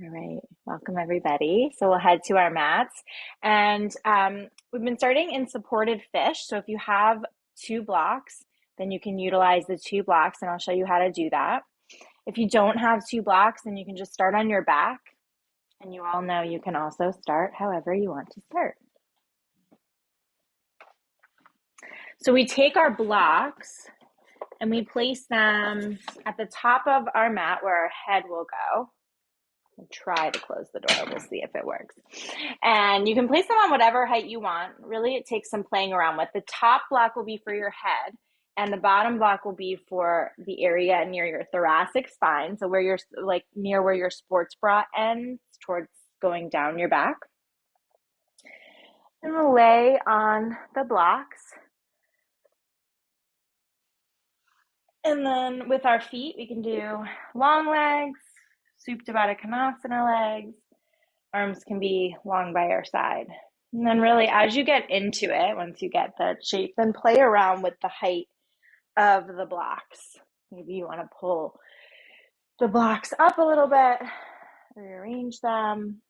All right, welcome everybody. So we'll head to our mats, and we've been starting in supported fish. So if you have 2 blocks, then you can utilize the 2 blocks, and I'll show you how to do that. If you don't have 2 blocks, then you can just start on your back, and you all know you can also start however you want to start. So we take our blocks and we place them at the top of our mat where our head will go. I'll try to close the door. We'll see if it works. And you can place them on whatever height you want. Really, it takes some playing around with. The top block will be for your head, and the bottom block will be for the area near your thoracic spine. So where you're like near where your sports bra ends towards going down your back. And we'll lay on the blocks. And then with our feet, we can do long legs, Supta Baddha Konasana legs. Arms can be long by our side. And then really, as you get into it, once you get the shape, then play around with the height of the blocks. Maybe you want to pull the blocks up a little bit, rearrange them.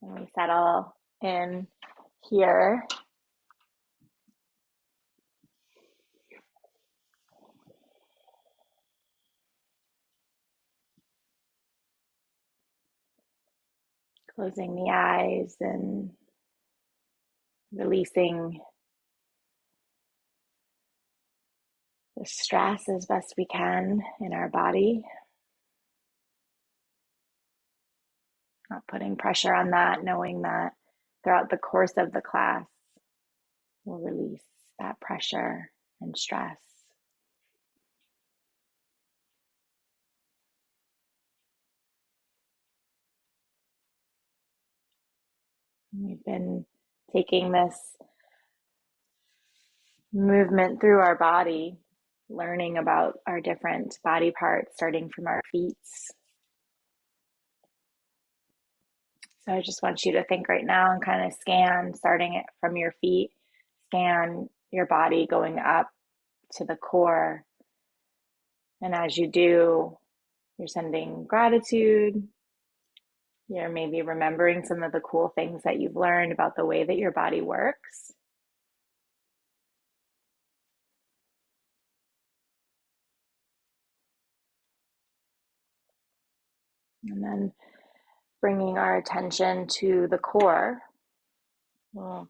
And we settle in here. Closing the eyes and releasing the stress as best we can in our body. Not putting pressure on that, knowing that throughout the course of the class, we'll release that pressure and stress. We've been taking this movement through our body, learning about our different body parts, starting from our feet. So I just want you to think right now and kind of scan, starting it from your feet, scan your body going up to the core. And as you do, you're sending gratitude. You're maybe remembering some of the cool things that you've learned about the way that your body works. And then bringing our attention to the core. We'll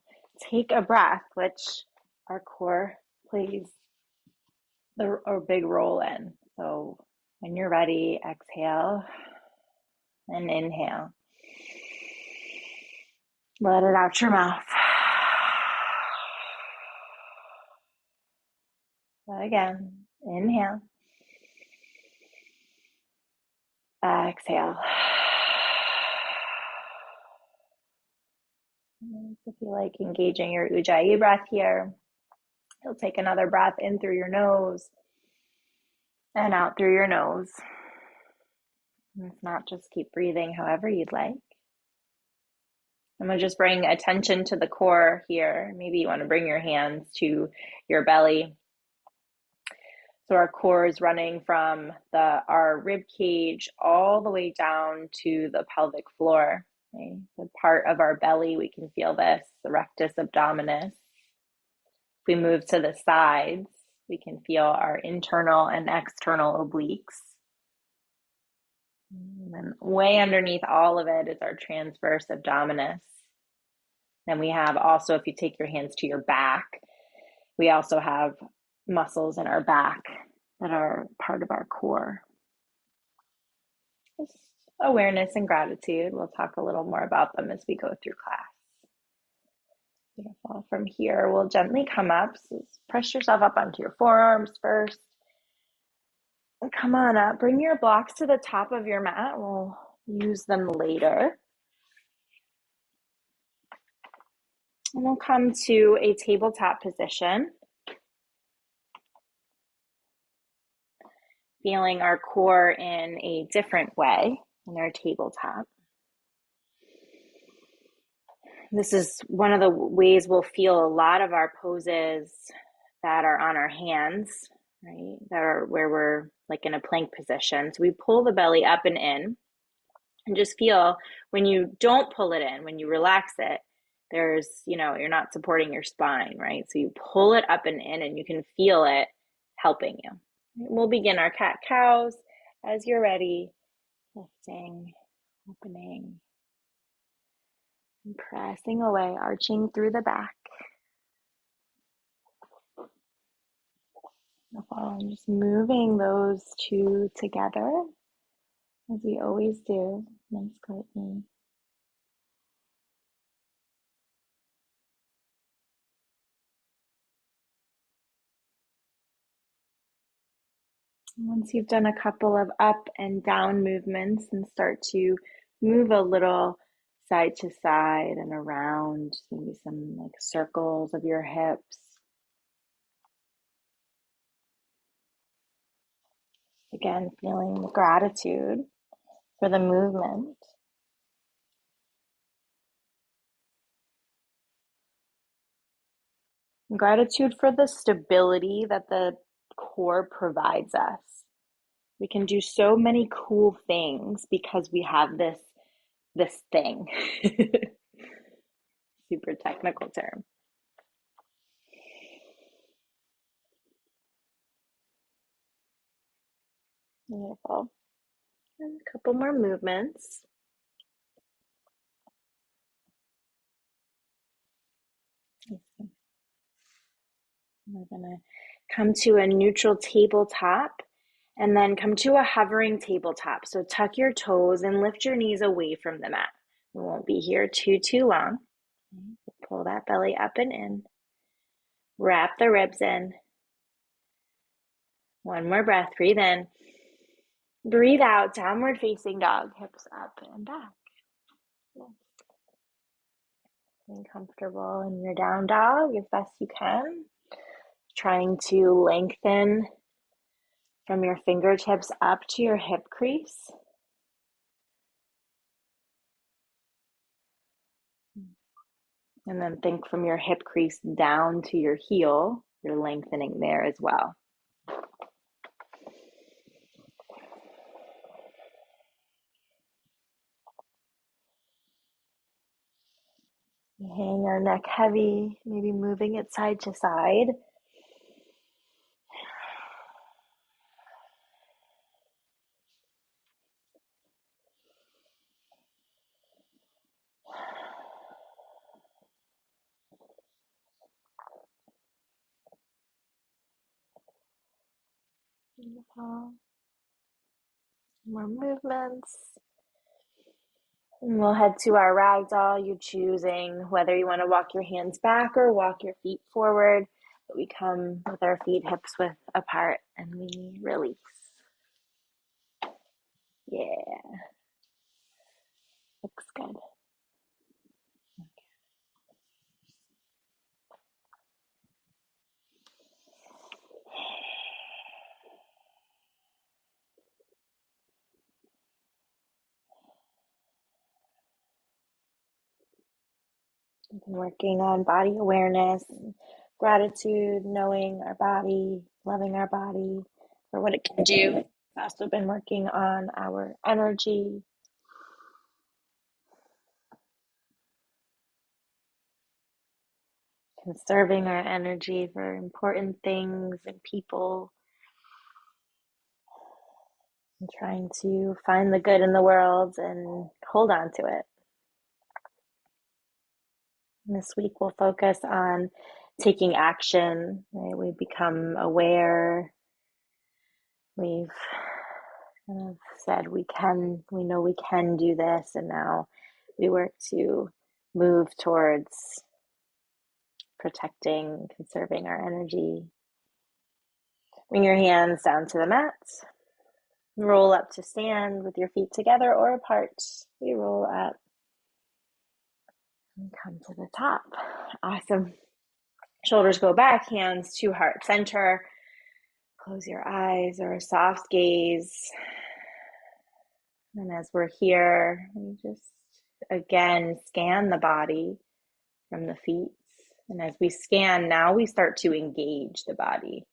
take a breath, which our core plays a big role in. So when you're ready, exhale and inhale. Let it out your mouth. So again, inhale. Exhale. If you like engaging your Ujjayi breath here, you'll take another breath in through your nose and out through your nose. If not, just keep breathing however you'd like. And we'll just bring attention to the core here. Maybe you want to bring your hands to your belly. So our core is running from our rib cage all the way down to the pelvic floor. Okay? The part of our belly, we can feel this, the rectus abdominis. If we move to the sides, we can feel our internal and external obliques. And then way underneath all of it is our transverse abdominis. Then we have also, if you take your hands to your back, we also have muscles in our back that are part of our core. Just awareness and gratitude. We'll talk a little more about them as we go through class. Beautiful. From here, we'll gently come up. So press yourself up onto your forearms first. And come on up. Bring your blocks to the top of your mat. We'll use them later. And we'll come to a tabletop position. Feeling our core in a different way in our tabletop. This is one of the ways we'll feel a lot of our poses that are on our hands right? That are where we're like in a plank position. So we pull the belly up and in, and just feel when you don't pull it in, when you relax it, there's, you're not supporting your spine, right? So you pull it up and in, and you can feel it helping you. We'll begin our cat cows as you're ready. Lifting, opening, and pressing away, arching through the back. And just moving those two together as we always do. Nice, Courtney. Once you've done a couple of up and down movements and start to move a little side to side and around, maybe some like circles of your hips. Again, feeling the gratitude for the movement. Gratitude for the stability that the core provides us. We can do so many cool things because we have this thing. Super technical term. Beautiful. And a couple more movements. We're gonna come to a neutral tabletop and then come to a hovering tabletop. So tuck your toes and lift your knees away from the mat. We won't be here too long. Pull that belly up and in. Wrap the ribs in. One more breath. Breathe in. Breathe out. Downward facing dog. Hips up and back. Being comfortable in your down dog as best you can. Trying to lengthen from your fingertips up to your hip crease. And then think from your hip crease down to your heel. You're lengthening there as well. Hang your neck heavy, maybe moving it side to side. Beautiful. More movements. And we'll head to our ragdoll. You choosing whether you want to walk your hands back or walk your feet forward. But we come with our feet hips width apart and we release. Yeah. Looks good. We've been working on body awareness, gratitude, knowing our body, loving our body for what it can do. We've also been working on our energy. Conserving our energy for important things and people. And trying to find the good in the world and hold on to it. This week we'll focus on taking action, right? We've become aware. We've kind of said we know we can do this, and now we work to move towards protecting, conserving our energy. Bring your hands down to the mat. Roll up to stand with your feet together or apart. We roll up and come to the top. Awesome. Shoulders go back, hands to heart center. Close your eyes or a soft gaze. And as we're here, we just again scan the body from the feet. And as we scan, now we start to engage the body.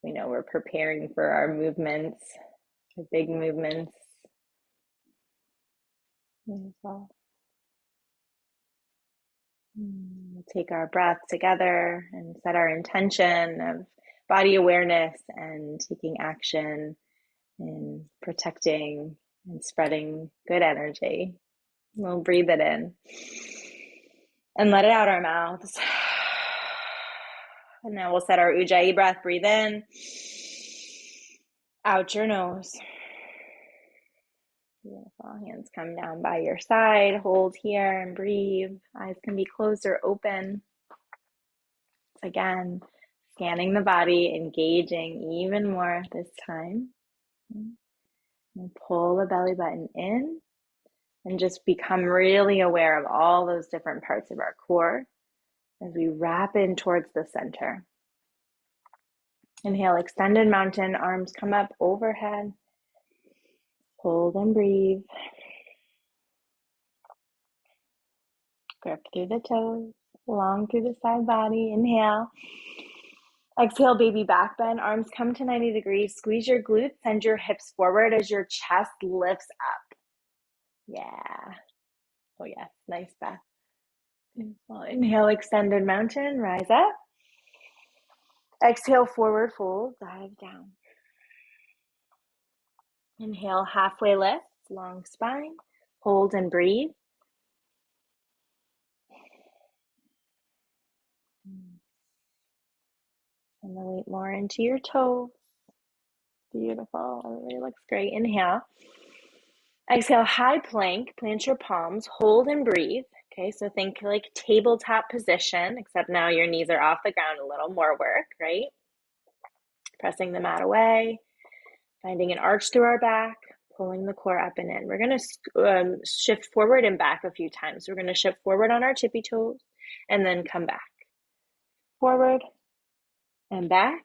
We know we're preparing for our movements, our big movements. Beautiful. We'll take our breath together and set our intention of body awareness and taking action and protecting and spreading good energy. We'll breathe it in and let it out our mouths. And now we'll set our Ujjayi breath. Breathe in, out your nose. Beautiful. Hands come down by your side. Hold here and breathe. Eyes can be closed or open. Again, scanning the body, engaging even more this time. And pull the belly button in and just become really aware of all those different parts of our core as we wrap in towards the center. Inhale, extended mountain, arms come up overhead. Hold and breathe. Grip through the toes, long through the side body. Inhale. Exhale, baby back bend. Arms come to 90 degrees. Squeeze your glutes. Send your hips forward as your chest lifts up. Yeah. Oh, yes. Nice breath. Inhale, extended mountain. Rise up. Exhale, forward fold. Dive down. Inhale, halfway lift. Long spine. Hold and breathe. And the weight more into your toes. Beautiful. It really looks great. Inhale. Exhale, high plank. Plant your palms. Hold and breathe. Okay, so think like tabletop position, except now your knees are off the ground, a little more work, right? Pressing the mat away. Finding an arch through our back. Pulling the core up and in. We're going to shift forward and back a few times. We're going to shift forward on our tippy toes and then come back. Forward and back.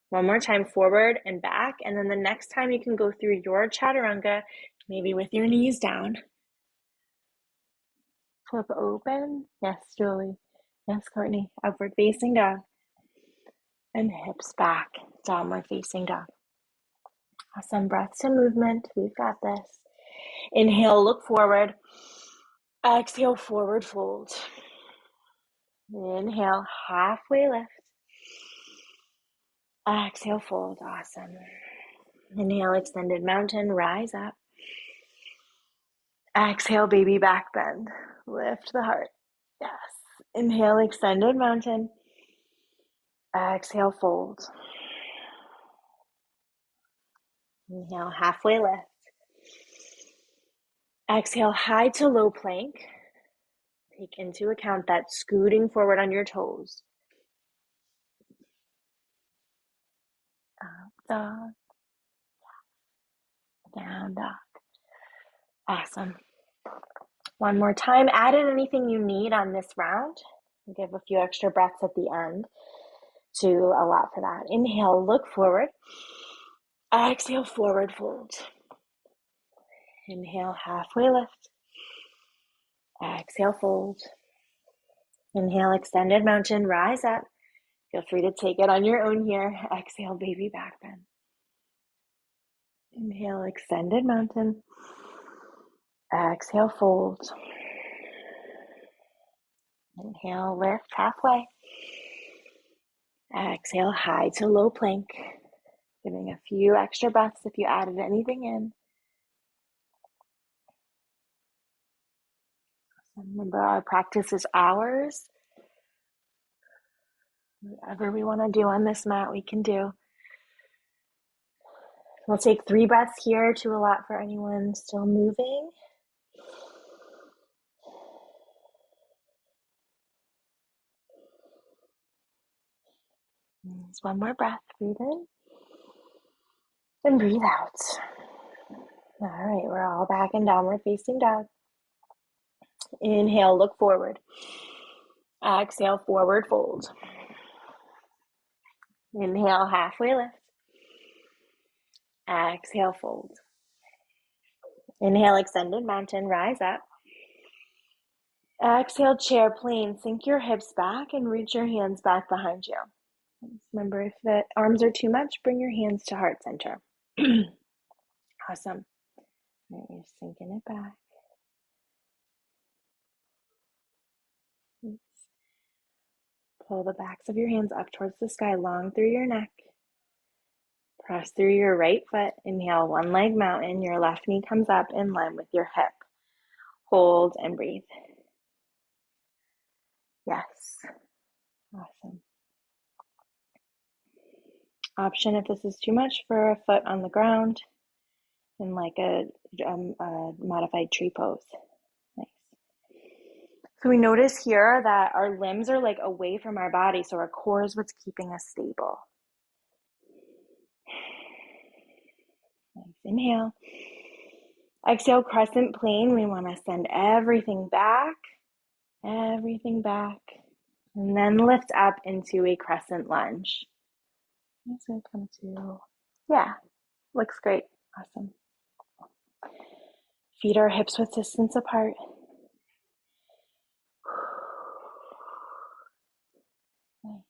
One more time, forward and back. And then the next time you can go through your chaturanga, maybe with your knees down. Flip open. Yes, Julie. Yes, Courtney. Upward facing dog. And hips back. Downward facing dog. Awesome. Breath to movement. We've got this. Inhale, look forward. Exhale, forward fold. Inhale, halfway lift. Exhale, fold. Awesome. Inhale, extended mountain. Rise up. Exhale, baby back bend. Lift the heart. Yes. Inhale, extended mountain. Exhale, fold. Inhale, halfway lift. Exhale, high to low plank. Take into account that scooting forward on your toes. Up dog. Down dog. Awesome. One more time. Add in anything you need on this round. Give a few extra breaths at the end to allow for that. Inhale, look forward. Exhale, forward fold. Inhale, halfway lift. Exhale, fold. Inhale, extended mountain, rise up. Feel free to take it on your own here. Exhale, baby back bend. Inhale, extended mountain. Exhale, fold. Inhale, lift halfway. Exhale, high to low plank. Giving a few extra breaths if you added anything in. Remember, our practice is ours. Whatever we want to do on this mat, we can do. We'll take 3 breaths here to allot for anyone still moving. Just one more breath. Breathe in and breathe out. All right, we're all back in downward facing dog. Inhale, look forward. Exhale, forward fold. Inhale, halfway lift. Exhale, fold. Inhale, extended mountain, rise up. Exhale, chair plane. Sink your hips back and reach your hands back behind you. Remember, if the arms are too much, bring your hands to heart center. Awesome. All right, we're just sinking it back. Pull the backs of your hands up towards the sky, long through your neck. Press through your right foot. Inhale, one leg mountain. Your left knee comes up in line with your hip. Hold and breathe. Yes. Awesome. Option if this is too much for a foot on the ground in like a modified tree pose. Nice. So we notice here that our limbs are like away from our body, so our core is what's keeping us stable. Nice. Inhale. Exhale, crescent plane. We want to send everything back, and then lift up into a crescent lunge. So come to, yeah, looks great. Awesome. Feet are hips width distance apart. Nice.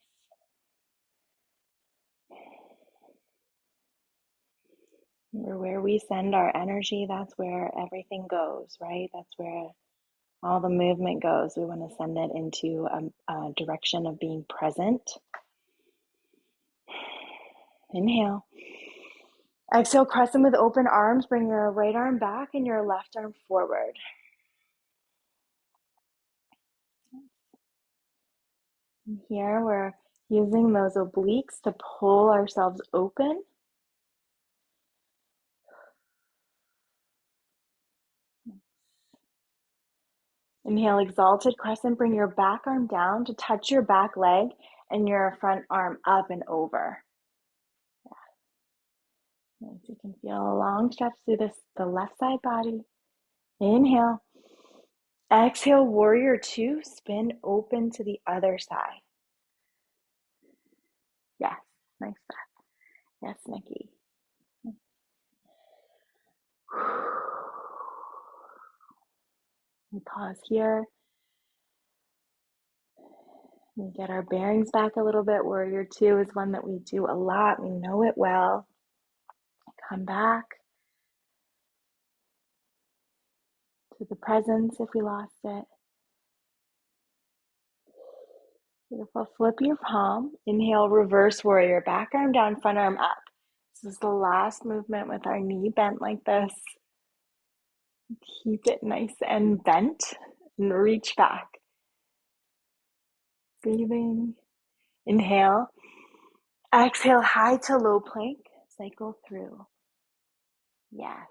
Where we send our energy, that's where everything goes, right? That's where all the movement goes. We want to send it into a direction of being present. Inhale. Exhale, crescent with open arms. Bring your right arm back and your left arm forward. And here we're using those obliques to pull ourselves open. Inhale, exalted crescent. Bring your back arm down to touch your back leg and your front arm up and over. Yeah. Nice. You can feel a long stretch through the left side body. Inhale. Exhale, warrior two. Spin open to the other side. Yes. Nice breath. Yes, Nikki. We pause here. We get our bearings back a little bit. Warrior two is one that we do a lot. We know it well. Come back to the presence if we lost it. Beautiful. Flip your palm. Inhale, reverse warrior. Back arm down, front arm up. This is the last movement with our knee bent like this. Keep it nice and bent and reach back. Breathing. Inhale. Exhale, high to low plank. Cycle through. Yes.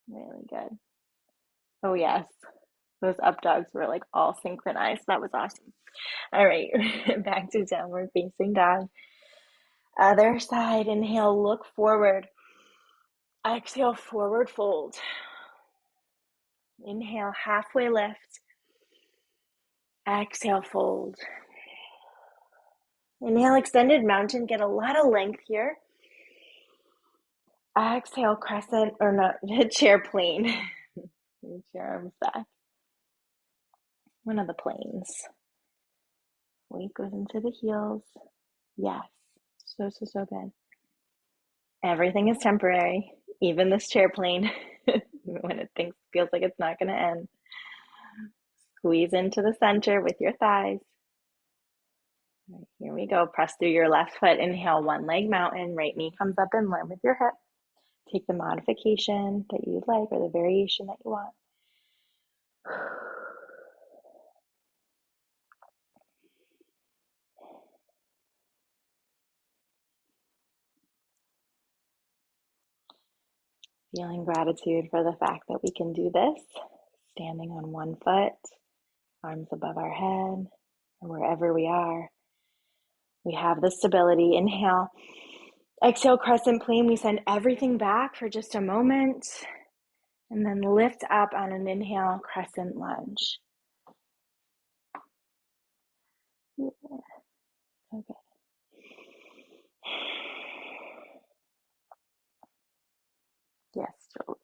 Really good. Oh, yes. Those up dogs were like all synchronized. That was awesome. All right, back to downward facing dog. Other side, inhale, look forward. Exhale, forward fold. Inhale, halfway lift. Exhale, fold. Inhale, extended mountain. Get a lot of length here. Exhale, crescent, or not, chair plane. Reach your arms back. One of the planes. Weight goes into the heels. Yes. So good. Everything is temporary. Even this chair plane. When it feels like it's not going to end. Squeeze into the center with your thighs. All right, here we go. Press through your left foot. Inhale, one leg mountain. Right knee comes up in line with your hip. Take the modification that you'd like or the variation that you want. Feeling gratitude for the fact that we can do this, standing on one foot, arms above our head, or wherever we are. We have the stability. Inhale. Exhale, crescent plane. We send everything back for just a moment. And then lift up on an inhale, crescent lunge. Okay. Yes, Jolie.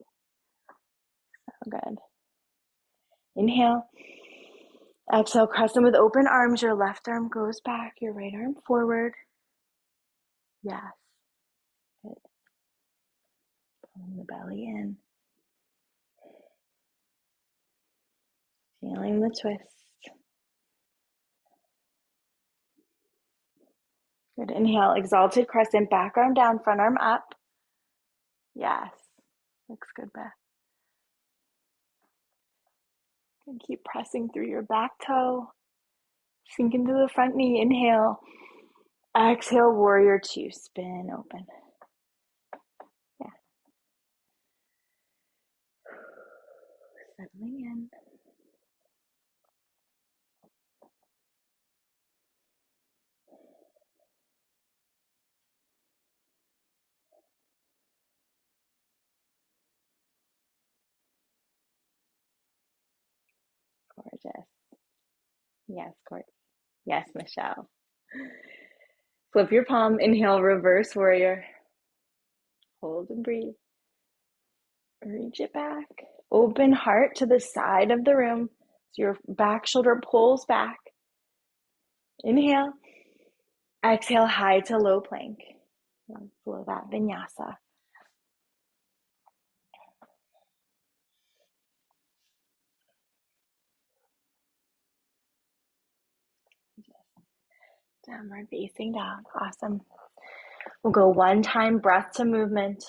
So good. Inhale. Exhale, crescent with open arms. Your left arm goes back, your right arm forward. Yes. Good. Pulling the belly in. Feeling the twist. Good. Inhale, exalted crescent, back arm down, front arm up. Yes. Looks good, Beth. And keep pressing through your back toe. Sink into the front knee. Inhale. Exhale, warrior two. Spin open. Yeah. Settling in. Gorgeous. Yes, Courtney. Yes, Michelle. Flip your palm. Inhale, reverse warrior. Hold and breathe. Reach it back. Open heart to the side of the room. So your back shoulder pulls back. Inhale. Exhale, high to low plank. Flow that vinyasa. Downward facing dog. Awesome. We'll go one time breath to movement.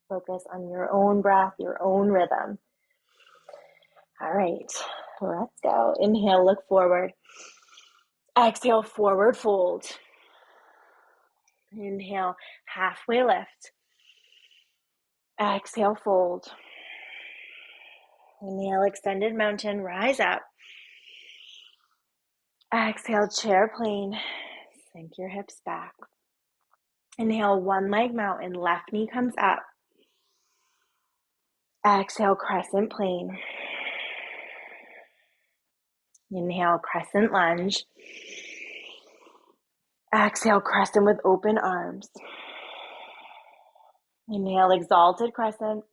Focus on your own breath, your own rhythm. All right, let's go. Inhale, look forward. Exhale, forward fold. Inhale, halfway lift. Exhale, fold. Inhale, extended mountain, rise up. Exhale, chair plane. Sink your hips back. Inhale, one leg mountain, left knee comes up. Exhale, crescent plane. Inhale, crescent lunge. Exhale, crescent with open arms. Inhale, exalted crescent.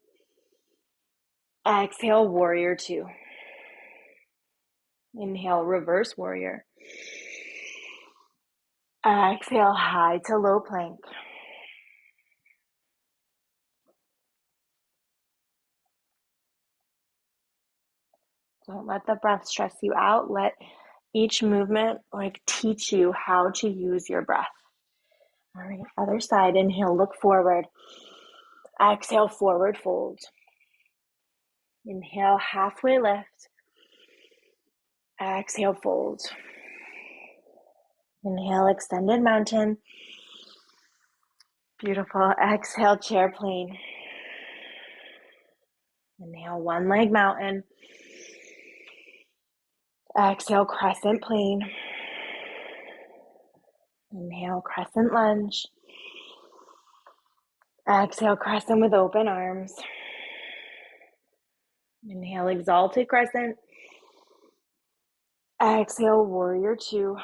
Exhale, warrior two. Inhale, reverse warrior. Exhale, high to low plank. Don't let the breath stress you out. Let each movement teach you how to use your breath. All right, other side. Inhale, look forward. Exhale, forward fold. Inhale, halfway lift. Exhale, fold. Inhale, extended mountain. Beautiful. Exhale, chair plane. Inhale, one leg mountain. Exhale, crescent plane. Inhale, crescent lunge. Exhale, crescent with open arms. Inhale, exalted crescent. Exhale, warrior two.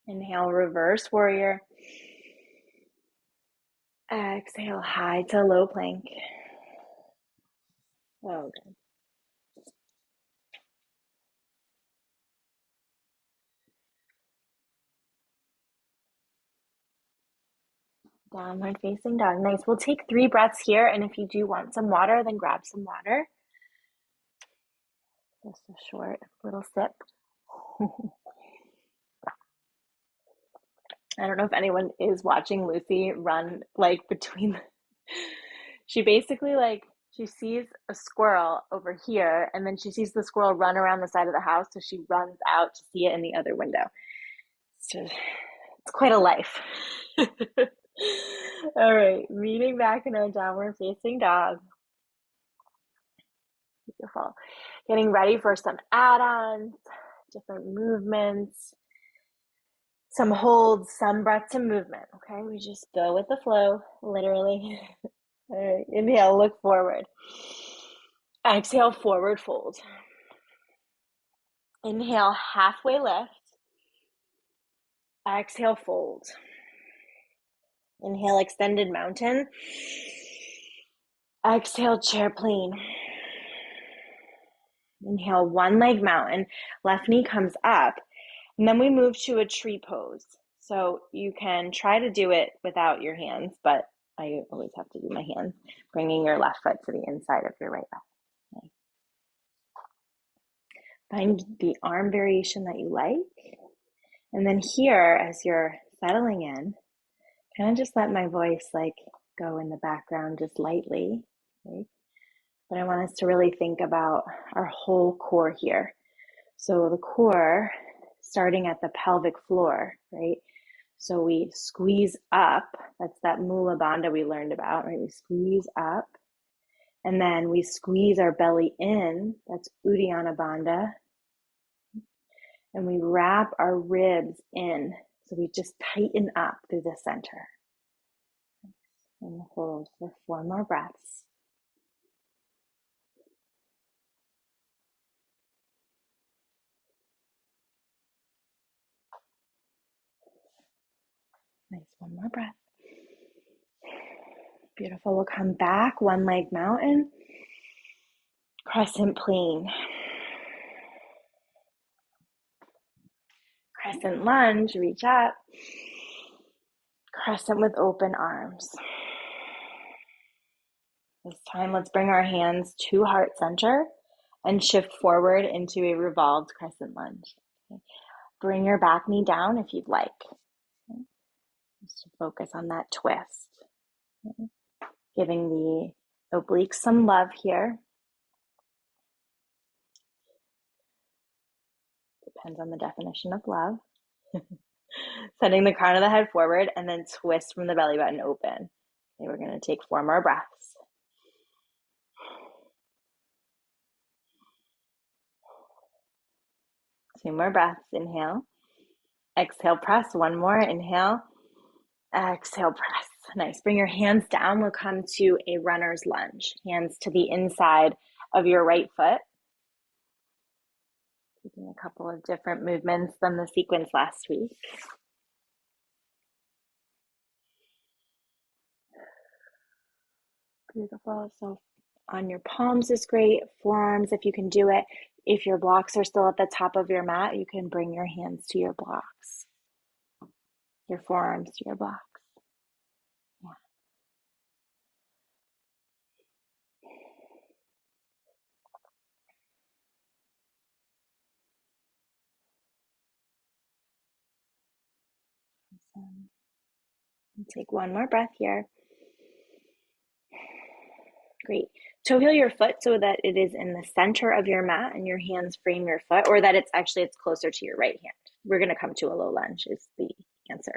Inhale, reverse warrior. Exhale, high to low plank. Oh, good. Downward facing dog. Nice. We'll take 3 breaths here, and if you do want some water, then grab some water. Just a short little sip. I don't know if anyone is watching Lucy run between. She basically she sees a squirrel over here, and then she sees the squirrel run around the side of the house, so she runs out to see it in the other window. It's quite a life. All right, leaning back in our downward facing dog. Beautiful. Getting ready for some add-ons, different movements, some holds, some breath to movement. Okay, we just go with the flow, literally. All right, inhale, look forward. Exhale, forward fold. Inhale, halfway lift. Exhale, fold. Inhale, extended mountain. Exhale, chair plane. Inhale, one leg mountain, left knee comes up, and then we move to a tree pose. So you can try to do it without your hands, but I always have to do my hands, bringing your left foot to the inside of your right leg. Okay. Find the arm variation that you like. And then here, as you're settling in, kind of just let my voice like go in the background just lightly. Okay? But I want us to really think about our whole core here. So the core, starting at the pelvic floor, right? So we squeeze up. That's that Mula Bandha we learned about, right? We squeeze up. And then we squeeze our belly in. That's Uddiyana Bandha. And we wrap our ribs in. So we just tighten up through the center. And hold for 4 more breaths. Nice, 1 more breath. Beautiful. We'll come back, one leg mountain, crescent plane. Crescent lunge, reach up. Crescent with open arms. This time, let's bring our hands to heart center and shift forward into a revolved crescent lunge. Okay. Bring your back knee down if you'd like. Okay. Just to focus on that twist. Okay. Giving the obliques some love here. Depends on the definition of love. Sending the crown of the head forward and then twist from the belly button open. Okay, we're going to take 4 more breaths. Two more breaths. Inhale. Exhale, press. 1 more. Inhale. Exhale, press. Nice. Bring your hands down. We'll come to a runner's lunge. Hands to the inside of your right foot. Taking a couple of different movements from the sequence last week. Beautiful. So on your palms is great. Forearms, if you can do it. If your blocks are still at the top of your mat, you can bring your hands to your blocks. Your forearms to your blocks. Yeah. Awesome. Take 1 more breath here. Great. Toe heel your foot so that it is in the center of your mat and your hands frame your foot, or that it's closer to your right hand. We're going to come to a low lunge is the answer.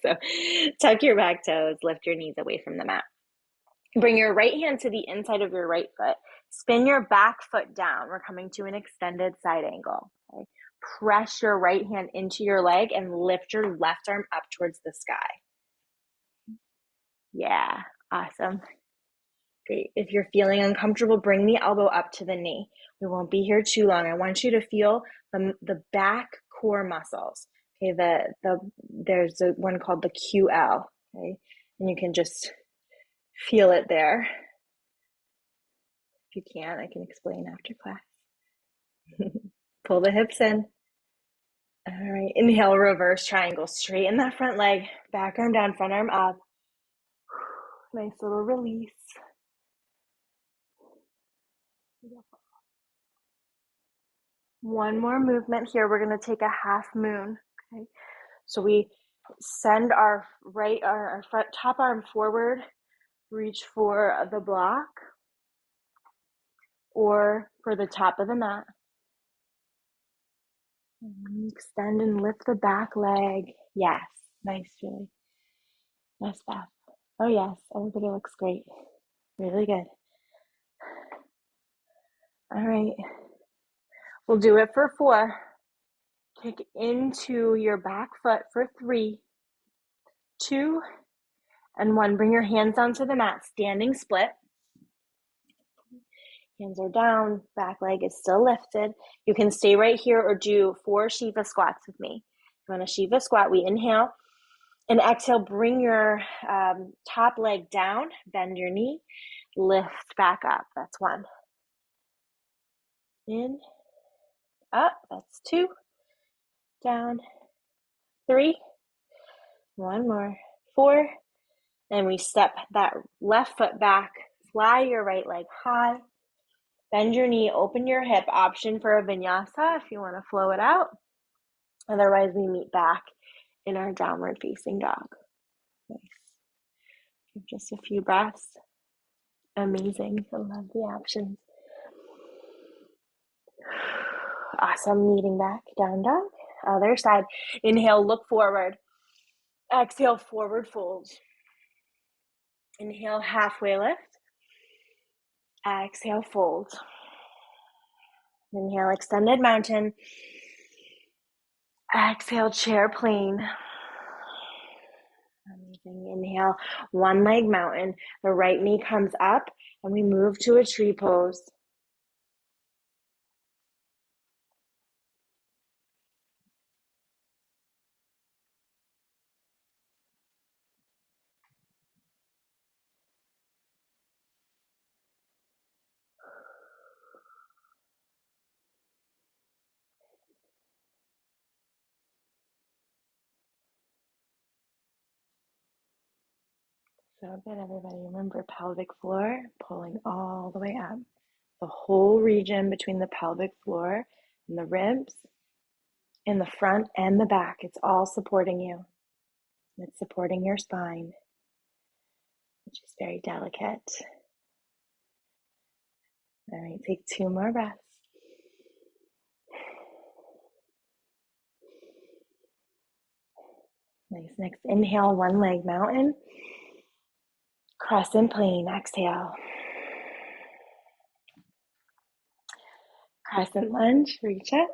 So tuck your back toes, lift your knees away from the mat. Bring your right hand to the inside of your right foot. Spin your back foot down. We're coming to an extended side angle. Okay? Press your right hand into your leg and lift your left arm up towards the sky. Yeah, awesome. Great. If you're feeling uncomfortable, bring the elbow up to the knee. We won't be here too long. I want you to feel the back core muscles. Okay, there's one called the QL. Okay, and you can just feel it there. If you can't, I can explain after class. Pull the hips in. All right, inhale, reverse triangle. Straighten that front leg. Back arm down, front arm up. Nice little release. One more movement here. We're going to take a half moon. Okay, so we send our front top arm forward, reach for the block or for the top of the mat. And extend and lift the back leg. Yes, nice, Julie. Nice, Beth. Oh yes, everybody looks great. Really good. All right, we'll do it for 4. Kick into your back foot for 3, 2, and 1. Bring your hands down to the mat, standing split. Hands are down, back leg is still lifted. You can stay right here or do 4 Shiva squats with me. If you want a Shiva squat, we inhale and exhale. Bring your top leg down, bend your knee, lift back up. That's 1. In, up, that's 2, down, 3, one more, 4, and we step that left foot back, fly your right leg high, bend your knee, open your hip, option for a vinyasa if you want to flow it out. Otherwise, we meet back in our downward facing dog. Nice. Just a few breaths. Amazing. I love the options. Awesome. Meeting back, down dog. Other side. Inhale, look forward. Exhale, forward fold. Inhale, halfway lift. Exhale, fold. Inhale, extended mountain. Exhale, chair plane. Amazing. Inhale, one leg mountain. The right knee comes up and we move to a tree pose. So good, everybody. Remember, pelvic floor, pulling all the way up. The whole region between the pelvic floor and the ribs, in the front and the back, it's all supporting you. It's supporting your spine, which is very delicate. All right, take 2 more breaths. Nice. Next, inhale, one leg mountain. Crescent plane, exhale. Crescent lunge, reach it.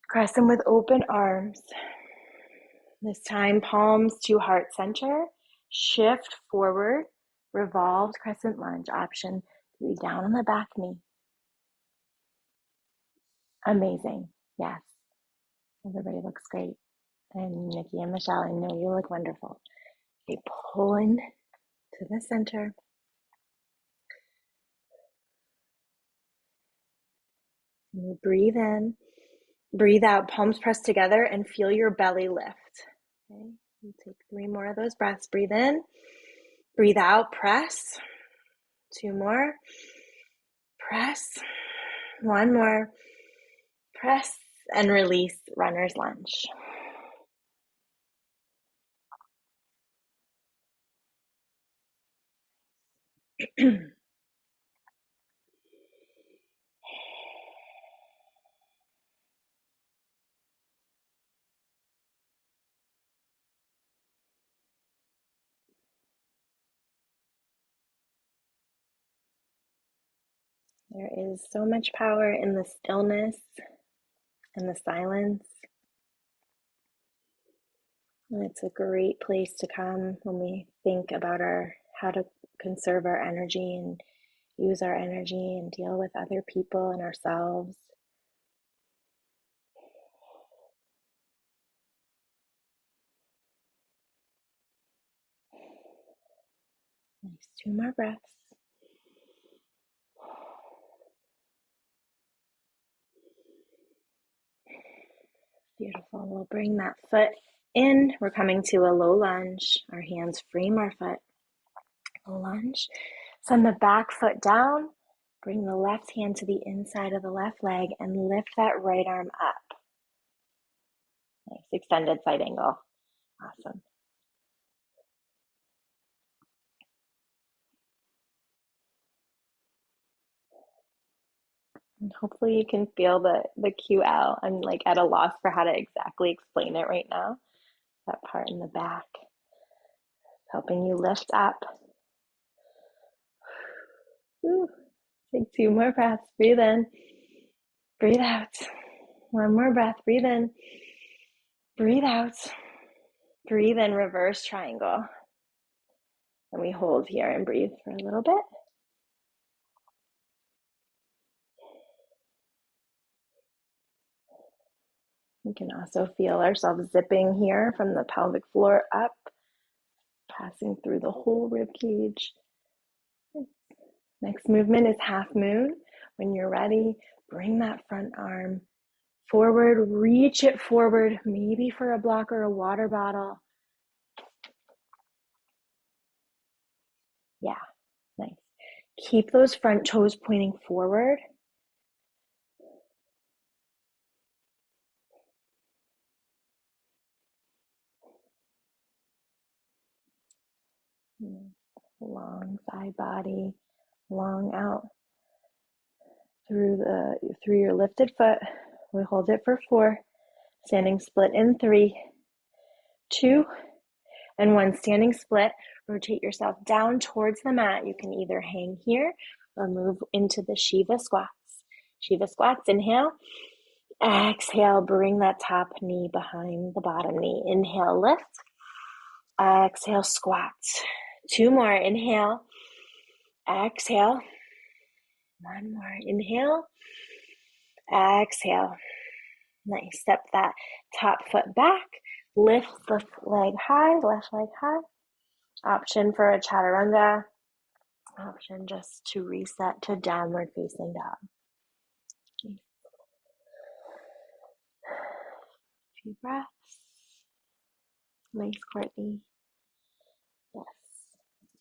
Crescent with open arms. This time, palms to heart center. Shift forward, revolved crescent lunge. Option to be down on the back knee. Amazing. Yes. Everybody looks great. And Nikki and Michelle, I know you look wonderful. Okay, pull in to the center. And you breathe in, breathe out, palms pressed together, and feel your belly lift. Okay, you take 3 more of those breaths. Breathe in, breathe out, press. 2 more, press. 1 more, press, and release, runner's lunge. There is so much power in the stillness and the silence. And it's a great place to come when we think about how to conserve our energy and use our energy and deal with other people and ourselves. Nice. 2 more breaths. Beautiful. We'll bring that foot in. We're coming to a low lunge. Our hands frame our foot. A lunge. Send the back foot down. Bring the left hand to the inside of the left leg and lift that right arm up. Nice. Extended side angle. Awesome. And hopefully you can feel the QL. I'm like at a loss for how to exactly explain it right now. That part in the back, helping you lift up. Woo. Take 2 more breaths. Breathe in, breathe out. 1 more breath. Breathe in, breathe out. Breathe in, reverse triangle. And we hold here and breathe for a little bit. We can also feel ourselves zipping here from the pelvic floor up, passing through the whole rib cage. Next movement is half moon. When you're ready, bring that front arm forward, reach it forward, maybe for a block or a water bottle. Yeah, nice. Keep those front toes pointing forward. Long side body, long out through your lifted foot. We hold it for 4. Standing split in 3, 2, and 1. Standing split. Rotate yourself down towards the mat. You can either hang here or move into the Shiva squats. Shiva squats, inhale. Exhale, bring that top knee behind the bottom knee. Inhale, lift. Exhale, squats. 2 more. Inhale. Exhale. 1 more. Inhale. Exhale. Nice. Step that top foot back. Lift the leg high, left leg high. Option for a chaturanga. Option just to reset to downward facing dog. Few breaths. Nice, Courtney. Yes.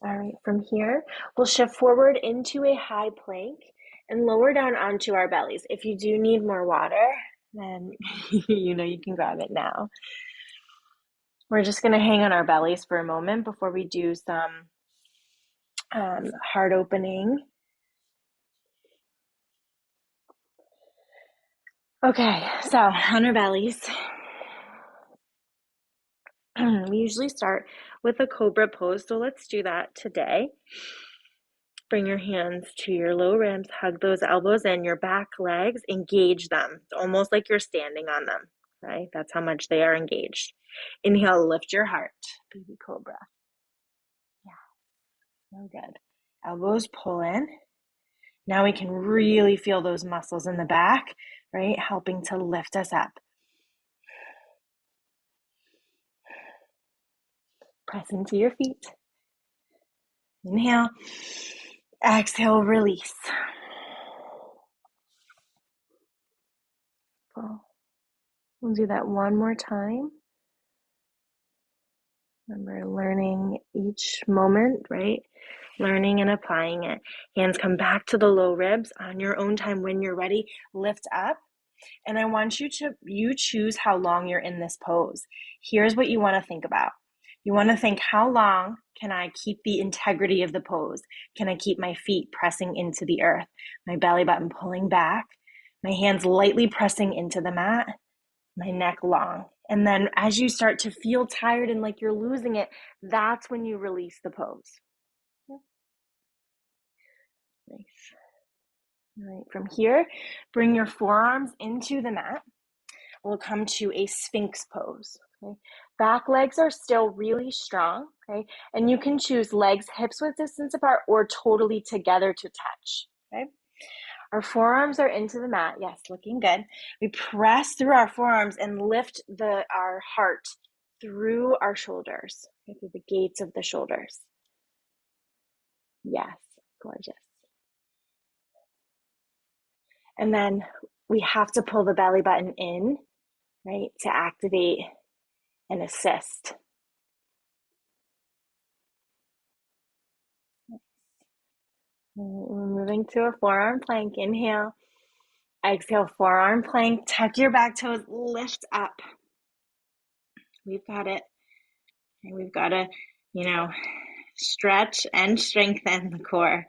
All right, from here, we'll shift forward into a high plank and lower down onto our bellies. If you do need more water, then you can grab it now. We're just going to hang on our bellies for a moment before we do some heart opening. Okay, so on our bellies, we usually start with a Cobra Pose, so let's do that today. Bring your hands to your low ribs, hug those elbows in, your back legs, engage them. It's almost like you're standing on them, right? That's how much they are engaged. Inhale, lift your heart, baby cobra. Yeah, so good. Elbows pull in. Now we can really feel those muscles in the back, right? Helping to lift us up. Press into your feet. Inhale. Exhale, release. We'll do that one more time. Remember, learning each moment, right? Learning and applying it. Hands come back to the low ribs on your own time. When you're ready, lift up. And I want you choose how long you're in this pose. Here's what you want to think about. You want to think, how long can I keep the integrity of the pose? Can I keep my feet pressing into the earth? My belly button pulling back, my hands lightly pressing into the mat, my neck long. And then as you start to feel tired and like you're losing it, that's when you release the pose. Nice. All right, from here, bring your forearms into the mat. We'll come to a Sphinx pose. Okay? Back legs are still really strong, okay? And you can choose legs hips width distance apart or totally together to touch, okay? Our forearms are into the mat. Yes, looking good. We press through our forearms and lift our heart through our shoulders, okay, through the gates of the shoulders. Yes, gorgeous. And then we have to pull the belly button in, right, to activate and assist. We're moving to a forearm plank. Inhale. Exhale, forearm plank. Tuck your back toes, lift up. We've got it. And we've got to, stretch and strengthen the core.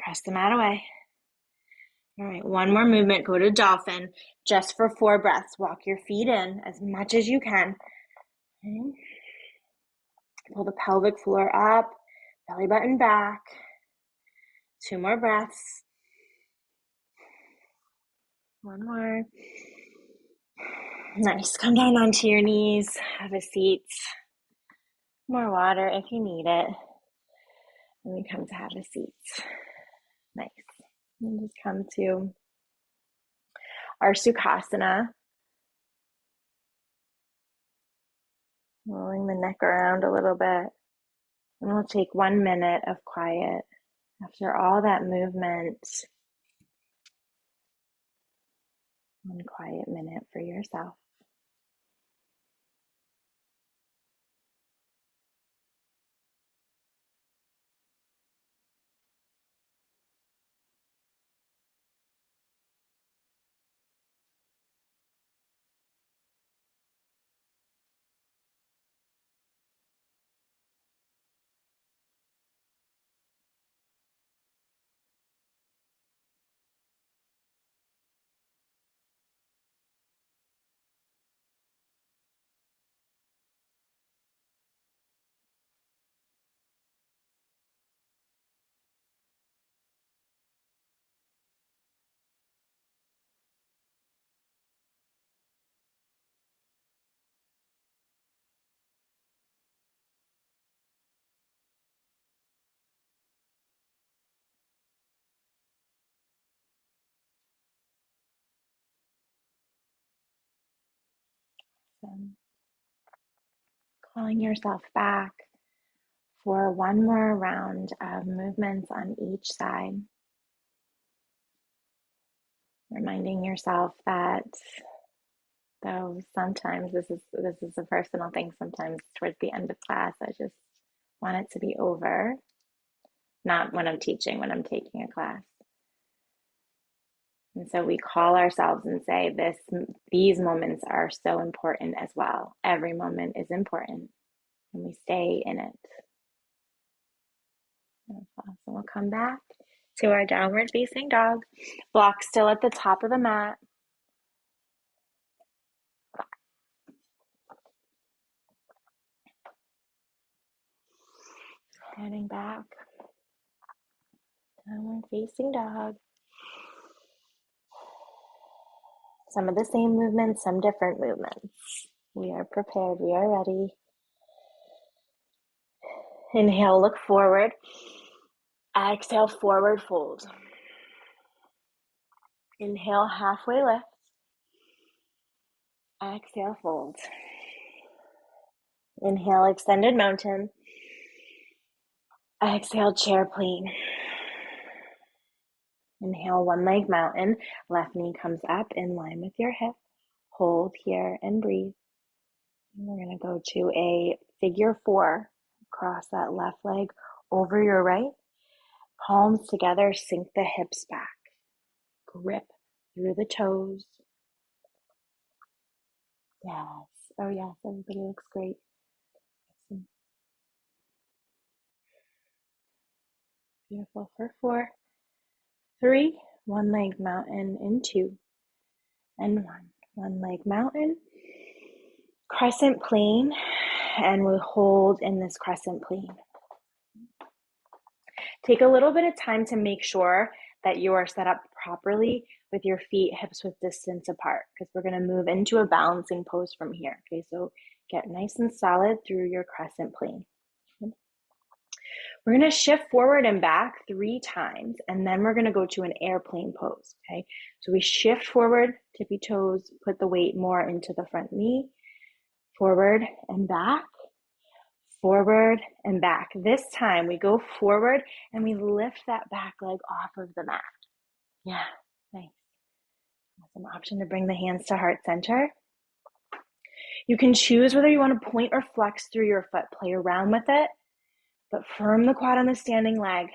Press the mat away. All right, one more movement. Go to Dolphin just for 4 breaths. Walk your feet in as much as you can. Okay. Pull the pelvic floor up, belly button back. 2 more breaths. 1 more. Nice. Come down onto your knees. Have a seat. More water if you need it. And we come to have a seat. Nice. And just come to our Sukhasana. Rolling the neck around a little bit. And we'll take 1 minute of quiet after all that movement. 1 quiet minute for yourself. So, calling yourself back for 1 more round of movements on each side. Reminding yourself that though sometimes this is a personal thing, sometimes towards the end of class I just want it to be over. Not when I'm teaching, when I'm taking a class. And so we call ourselves and say these moments are so important as well. Every moment is important and we stay in it. So we'll come back to our downward facing dog. Block still at the top of the mat. Heading back. Downward facing dog. Some of the same movements, some different movements. We are prepared. We are ready. Inhale, look forward. Exhale, forward fold. Inhale, halfway lift. Exhale, fold. Inhale, extended mountain. Exhale, chair plane. Inhale, 1 leg mountain. Left knee comes up in line with your hip. Hold here and breathe. And we're going to go to a figure 4. Cross that left leg over your right. Palms together, sink the hips back. Grip through the toes. Yes. Oh, yes. Everybody looks great. Beautiful. For 4, 3, 1 leg mountain in 2, and 1. 1 leg mountain. Crescent plane, and we hold in this crescent plane. Take a little bit of time to make sure that you are set up properly with your feet hips width distance apart, because we're going to move into a balancing pose from here. Okay, so get nice and solid through your crescent plane. We're going to shift forward and back 3 times, and then we're going to go to an airplane pose. Okay, so we shift forward, tippy toes, put the weight more into the front knee, forward and back, forward and back. This time we go forward and we lift that back leg off of the mat. Yeah, nice. Awesome. Option to bring the hands to heart center. You can choose whether you want to point or flex through your foot. Play around with it, but firm the quad on the standing leg.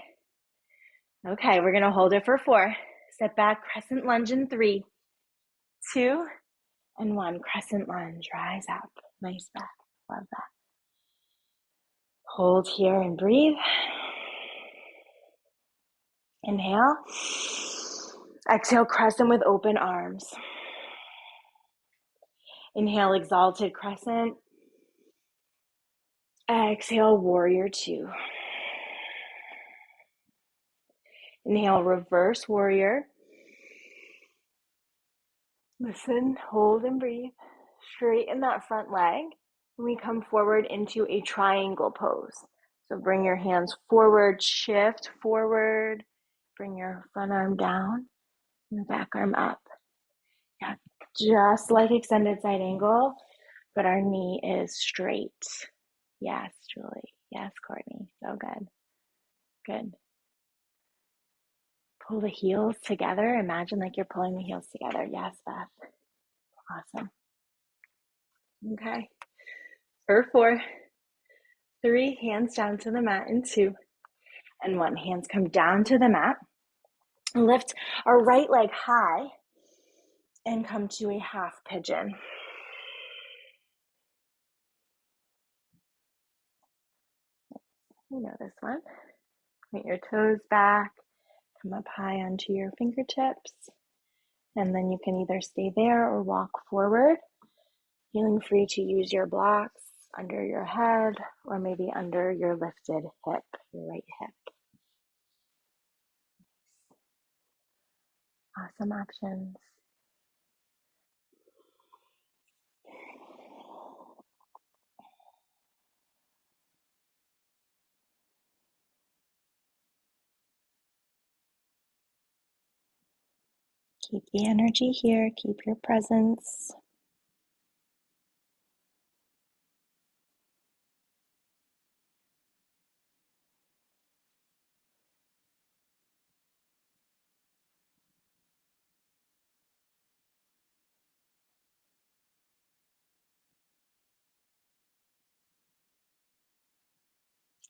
Okay, we're going to hold it for 4. Step back, crescent lunge in 3, 2, and 1. Crescent lunge, rise up. Nice back. Love that. Hold here and breathe. Inhale. Exhale, crescent with open arms. Inhale, exalted crescent. Exhale, warrior 2. Inhale, reverse warrior. Listen, hold and breathe. Straighten that front leg. We come forward into a triangle pose. So bring your hands forward, shift forward. Bring your front arm down, your back arm up. Yeah, just like extended side angle, but our knee is straight. Yes, Julie. Yes, Courtney. So good. Good. Pull the heels together. Imagine like you're pulling the heels together. Yes, Beth. Awesome. Okay. For 4, 3, hands down to the mat in 2, and 1. Hands come down to the mat. Lift our right leg high and come to a half pigeon. You know this one. Point your toes back, come up high onto your fingertips, and then you can either stay there or walk forward, feeling free to use your blocks under your head or maybe under your lifted hip, your right hip. Awesome options. Keep the energy here, keep your presence.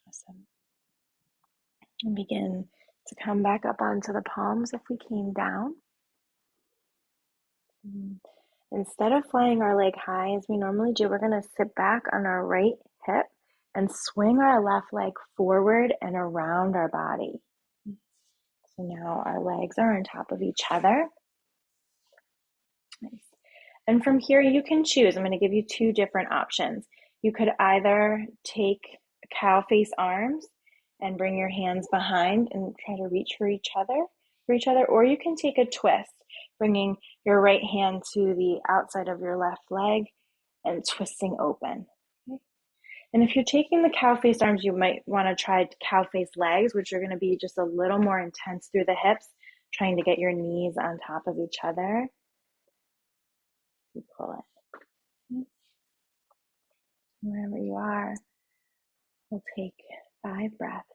Awesome. And begin to come back up onto the palms if we came down. Instead of flying our leg high as we normally do, we're going to sit back on our right hip and swing our left leg forward and around our body. So now our legs are on top of each other. Nice. And from here, you can choose. I'm going to give you 2 different options. You could either take cow face arms and bring your hands behind and try to reach for each other, or you can take a twist, bringing your right hand to the outside of your left leg and twisting open. Okay. And if you're taking the cow face arms, you might want to try cow face legs, which are going to be just a little more intense through the hips, trying to get your knees on top of each other. You pull it. Wherever you are, we'll take 5 breaths.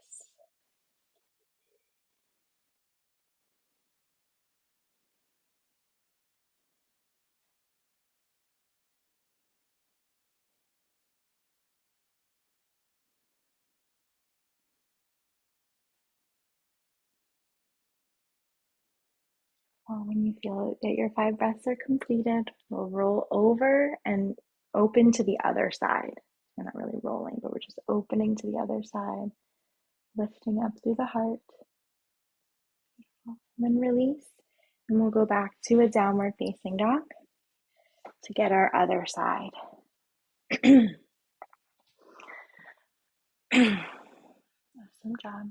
Well, when you feel that your 5 breaths are completed, we'll roll over and open to the other side. We're not really rolling, but we're just opening to the other side, lifting up through the heart. And then release, and we'll go back to a downward facing dog to get our other side. Awesome job.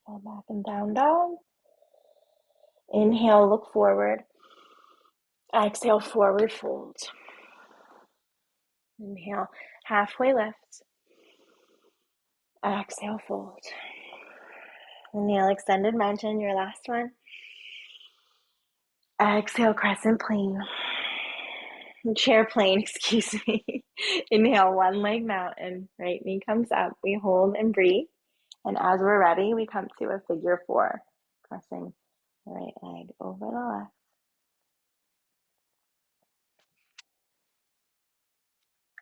Fall back and down dog. Inhale, look forward. Exhale, forward fold. Inhale, halfway lift. Exhale, fold. Inhale, extended mountain, your last one. Exhale, crescent plane. Chair plane, excuse me. Inhale, one leg mountain. Right knee comes up. We hold and breathe. And as we're ready, we come to a figure 4. Crossing the right leg over the left.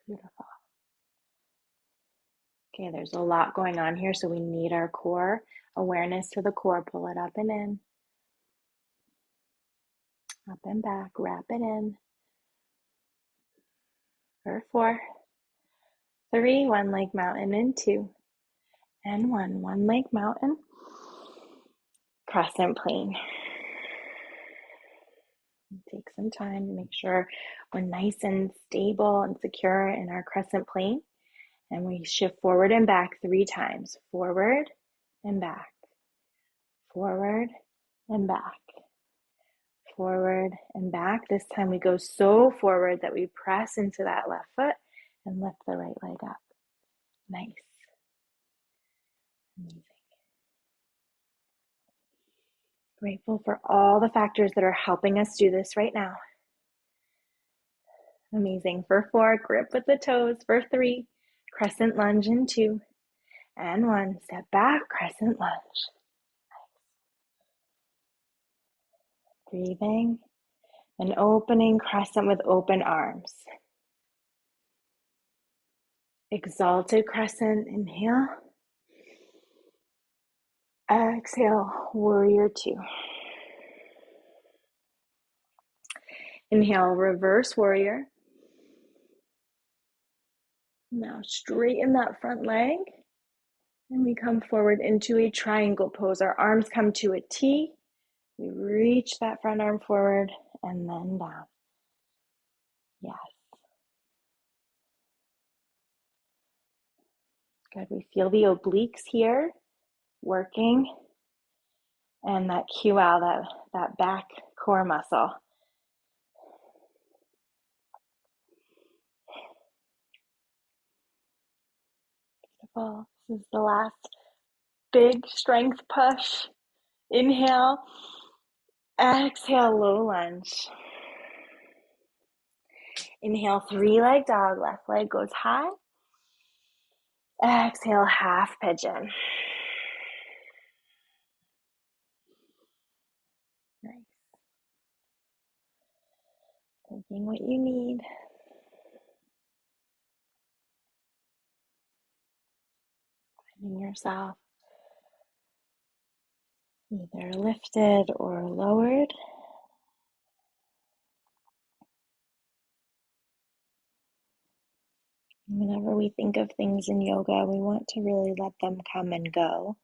Beautiful. Okay, there's a lot going on here, so we need our core awareness to the core. Pull it up and in. Up and back, wrap it in. For 4, 3, one leg mountain in 2, and 1, one leg mountain. Crescent plane. Take some time to make sure we're nice and stable and secure in our crescent plane. And we shift forward and back 3 times. Forward and back. Forward and back. Forward and back. This time we go so forward that we press into that left foot and lift the right leg up. Nice. Amazing. Grateful for all the factors that are helping us do this right now. Amazing. For 4, grip with the toes. For 3, crescent lunge in 2. And 1, step back, crescent lunge. Breathing and opening crescent with open arms. Exalted crescent, inhale. Exhale, warrior 2. Inhale, reverse warrior. Now straighten that front leg. And we come forward into a triangle pose. Our arms come to a T. We reach that front arm forward and then down. Yes. Good. We feel the obliques here working and that QL, that back core muscle. Beautiful. This is the last big strength push. Inhale. Exhale, low lunge. Inhale, 3-leg dog. Left leg goes high. Exhale, half pigeon. Nice. Taking what you need. Finding yourself either lifted or lowered. Whenever we think of things in yoga, we want to really let them come and go.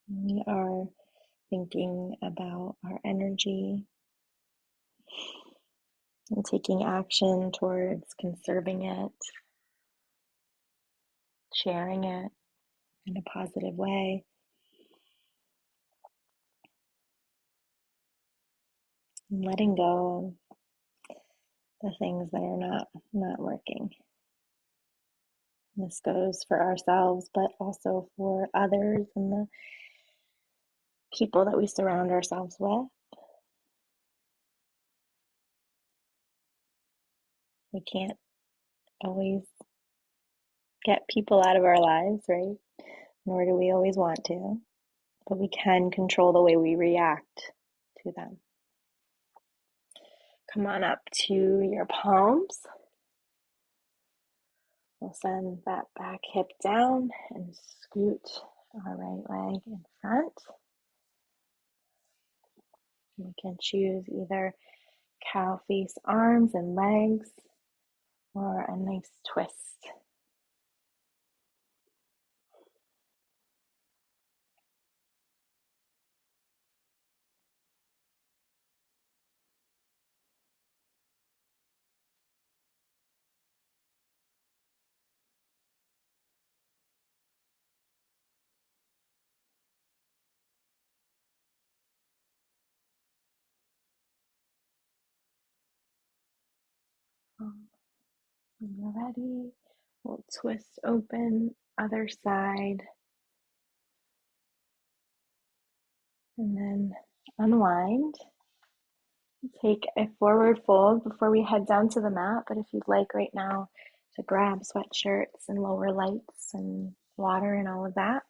We are thinking about our energy and taking action towards conserving it, sharing it in a positive way, and letting go of the things that are not working. This goes for ourselves, but also for others and the people that we surround ourselves with. We can't always get people out of our lives, right? Nor do we always want to, but we can control the way we react to them. Come on up to your palms. We'll send that back hip down and scoot our right leg in front. We can choose either cow face arms and legs or a nice twist. When you're ready, we'll twist open, other side, and then unwind. Take a forward fold before we head down to the mat, but if you'd like right now to grab sweatshirts and lower lights and water and all of that.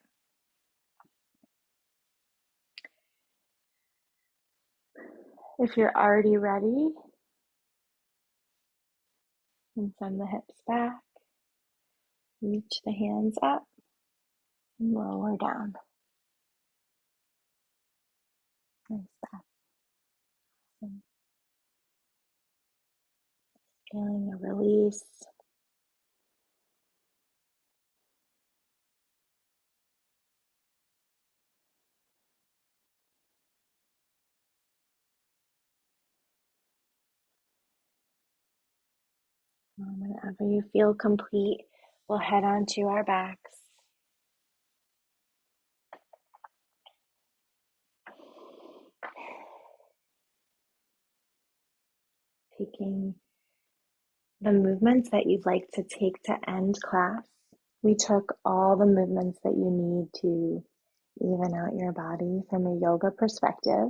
If you're already ready, and send the hips back, reach the hands up, and lower down. Nice breath. Awesome. Feeling a release. Whenever you feel complete, we'll head on to our backs. Taking the movements that you'd like to take to end class. We took all the movements that you need to even out your body from a yoga perspective.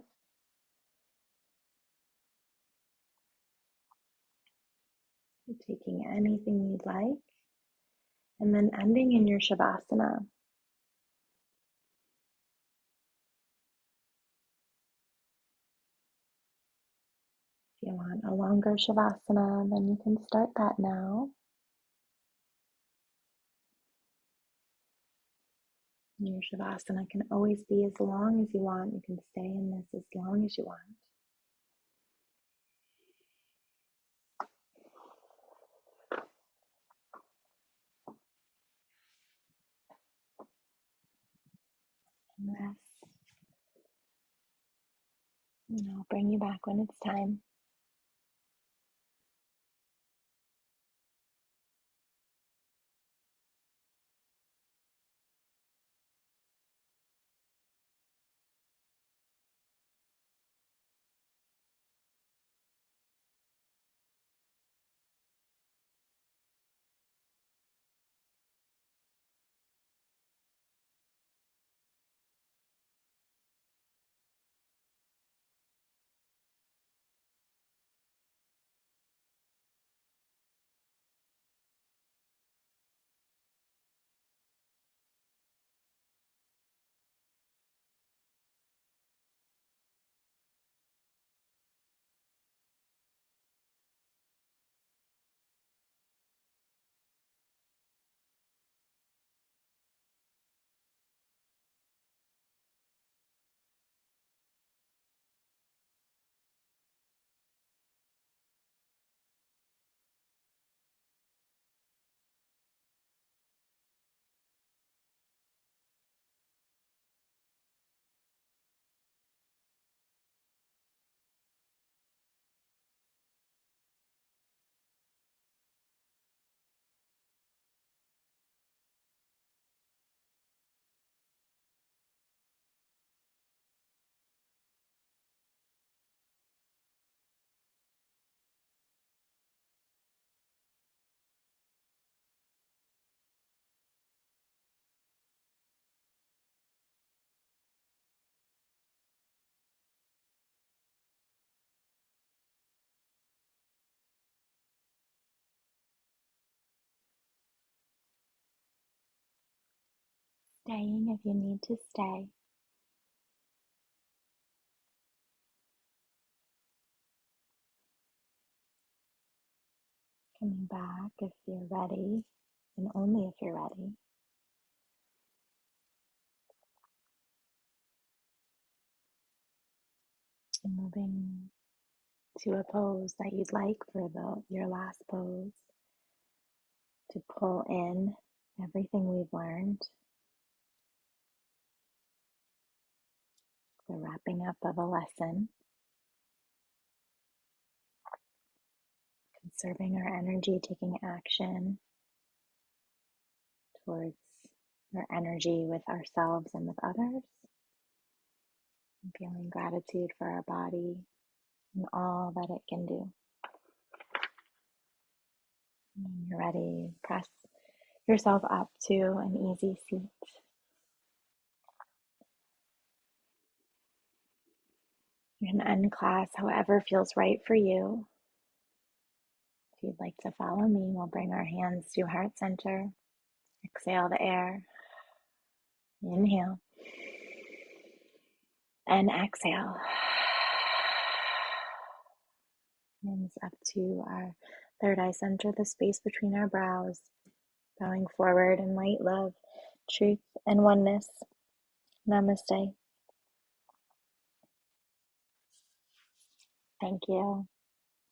Taking anything you'd like, and then ending in your Shavasana. If you want a longer Shavasana, then you can start that now. Your Shavasana can always be as long as you want. You can stay in this as long as you want. And rest. And I'll bring you back when it's time. Staying if you need to stay. Coming back if you're ready, and only if you're ready. And moving to a pose that you'd like for your last pose, to pull in everything we've learned, the wrapping up of a lesson, conserving our energy, taking action towards our energy with ourselves and with others, and feeling gratitude for our body and all that it can do. And when you're ready, press yourself up to an easy seat. You can end class however feels right for you. If you'd like to follow me, we'll bring our hands to heart center. Exhale the air. Inhale. And exhale. Hands up to our third eye center, the space between our brows. Bowing forward in light love, truth, and oneness. Namaste. Thank you.